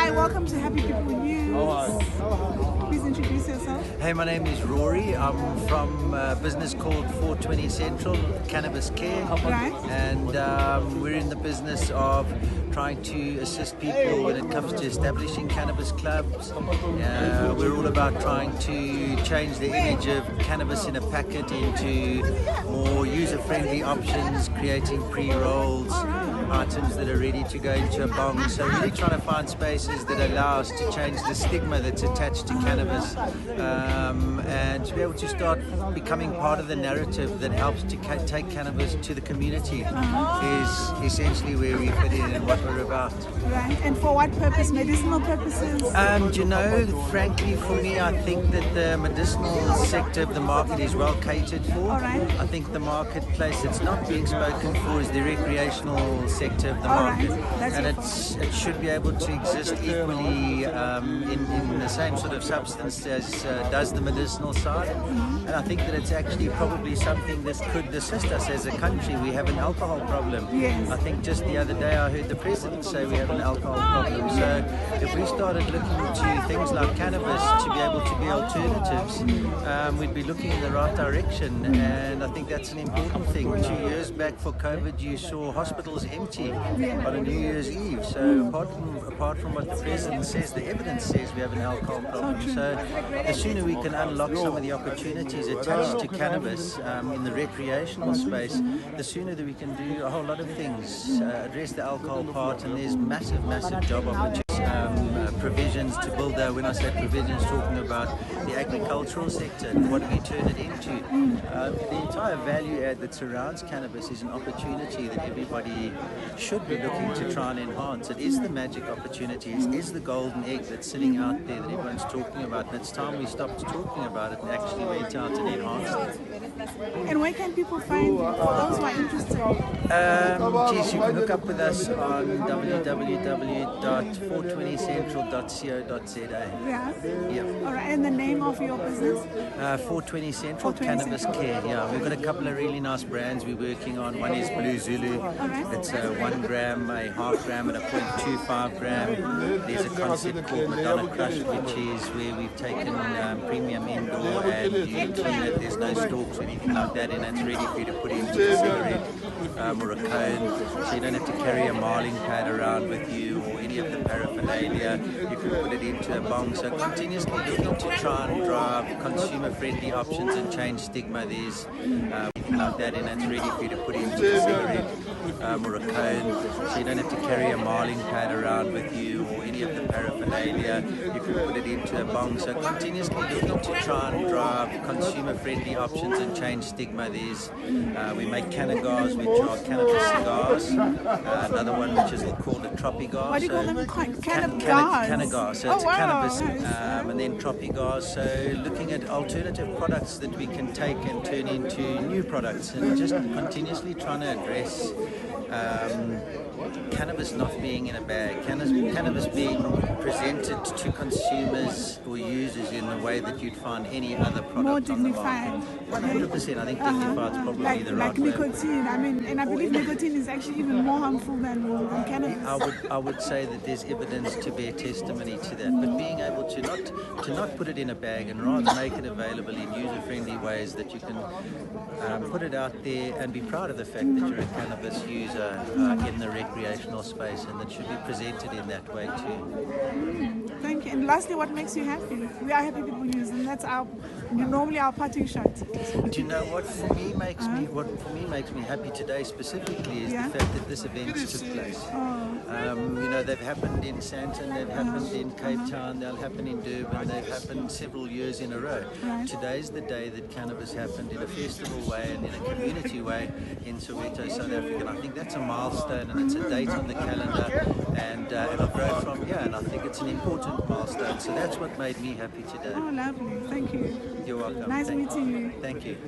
Hi, welcome to Happy People News. Please introduce yourself. Hey, my name is Rory. I'm from a business called 420 Central, Cannabis Care. Right. And we're in the business of trying to assist people when it comes to establishing cannabis clubs. We're all about trying to change the image of cannabis in a packet into more user-friendly options, creating pre-rolls, items that are ready to go into a bong. So really trying to find spaces that allow us to change the stigma that's attached to cannabis, and to be able to start becoming part of the narrative that helps to take cannabis to the community is essentially where we fit in and what we're about. Right. And for what purpose? Medicinal purposes? You know, frankly, for me, I think that the medicinal sector of the market is well catered for. I think the marketplace that's not being spoken for is the recreational sector of the market, and it should be able to exist equally in the same sort of substance as does the medicinal side. And I think that it's actually probably something that could assist us as a country. We have an alcohol problem. Yes. I think just the other day I heard the president say we have an alcohol problem. So if we started looking to things like cannabis to be able to be alternatives, we'd be looking in the right direction. And I think that's an important thing. 2 years back for COVID, you saw hospitals empty on a New Year's Eve. So apart from what the president says, the evidence says we have an alcohol problem. So the sooner we can unlock some of the opportunities attached to cannabis in the recreational space, the sooner that we can do a whole lot of things, address the alcohol part, and there's massive job opportunities. Provisions to build that. When I say provisions, talking about the agricultural sector, what do we turn it into? The entire value add that surrounds cannabis is an opportunity that everybody should be looking to try and enhance. It is the magic opportunity, it is the golden egg that's sitting out there that everyone's talking about, and it's time we stopped talking about it and actually went out and enhanced it. And where can people find you, for those who are interested? Geez, you can look up with us on www.420central.co.za. Yeah. Yep. All right. And the name of your business? 420 Central 420 Cannabis Central. Care. Yeah, we've got a couple of really nice brands we're working on. One is Blue Zulu. It's a 1 gram, a half gram, and a 0.25 gram. There's a concept called Madonna Crush, which is where we've taken premium indoor and you clean it. There's no stalks or anything like that, and it's ready for you to put into a cigarette or a cone. So you don't have to carry a marling pad around with you or any of the paraphernalia. You can put it into a bong. So continuously looking to try and drive consumer-friendly options and change stigma. There's like that, and it's ready for you to put into a cigarette or a cone. So you don't have to carry a marling pad around with you or any of the paraphernalia. You can put it into a bong. So continuously looking to try and drive consumer-friendly options and change stigma. There's we make cannabis, which are cannabis cigars. Another one which is called a tropigar. What do you call them? Cannabis. Cannabis. So it's a cannabis, and then tropigar. So looking at alternative products that we can take and turn into new products, and just continuously trying to address cannabis not being in a bag, cannabis being presented to consumers or users in the way that you'd find any other product More on the market. dignified. 100%. I think dignified is probably the right like way. nicotine. I mean, and I believe nicotine is actually even more harmful than cannabis. I would say that there's evidence to bear testimony to that, but being able to not put it in a bag and rather make it available in user-friendly ways that you can put it out there and be proud of the fact that you're a cannabis user in the recreational space, and that should be presented in that way too. Thank you. And lastly, what makes you happy? We are Happy People News, and that's normally our parting shot. Do you know what for me makes me happy today specifically is the fact that this event took place. You know, they've happened in Sandton, they've happened in Cape Town, they'll happen in Durban, they've happened several years in a row. Today's the day that cannabis happened in a festival way and in a community way in Soweto, South Africa. And I think that's a milestone, and it's a date on the calendar, and it'll grow from here, and I think it's an important milestone. So that's what made me happy today. Oh, lovely. Thank you. You're welcome. Nice meeting you. Thank you.